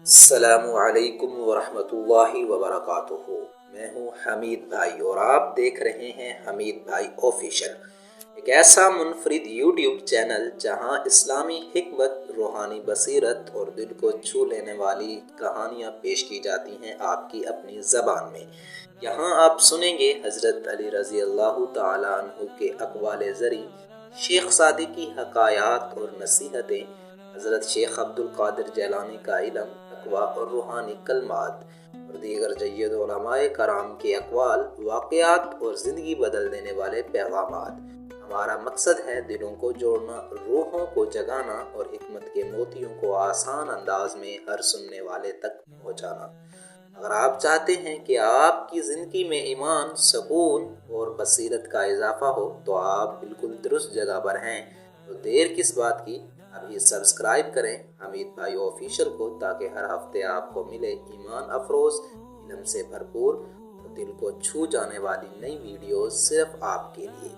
السلام علیکم ورحمۃ اللہ وبرکاتہ۔ میں ہوں حمید بھائی اور آپ دیکھ رہے ہیں حمید بھائی آفیشل، ایک ایسا منفرد یوٹیوب چینل جہاں اسلامی حکمت، روحانی بصیرت اور دل کو چھو لینے والی کہانیاں پیش کی جاتی ہیں آپ کی اپنی زبان میں۔ یہاں آپ سنیں گے حضرت علی رضی اللہ تعالیٰ عنہ کے اقوال زرعی، شیخ سعدی کی حکایات اور نصیحتیں، حضرت شیخ عبد القادر جیلانی کا علم، تقویٰ اور روحانی کلمات، اور دیگر جید علماء کرام کے اقوال، واقعات اور زندگی بدل دینے والے پیغامات۔ ہمارا مقصد ہے دلوں کو جوڑنا، روحوں کو جگانا اور حکمت کے موتیوں کو آسان انداز میں ہر سننے والے تک پہنچانا۔ اگر آپ چاہتے ہیں کہ آپ کی زندگی میں ایمان، سکون اور بصیرت کا اضافہ ہو تو آپ بالکل درست جگہ پر ہیں۔ تو دیر کس بات کی، ابھی سبسکرائب کریں حمید بھائی آفیشل کو، تاکہ ہر ہفتے آپ کو ملے ایمان افروز، علم سے بھرپور اور دل کو چھو جانے والی نئی ویڈیوز صرف آپ کے لیے۔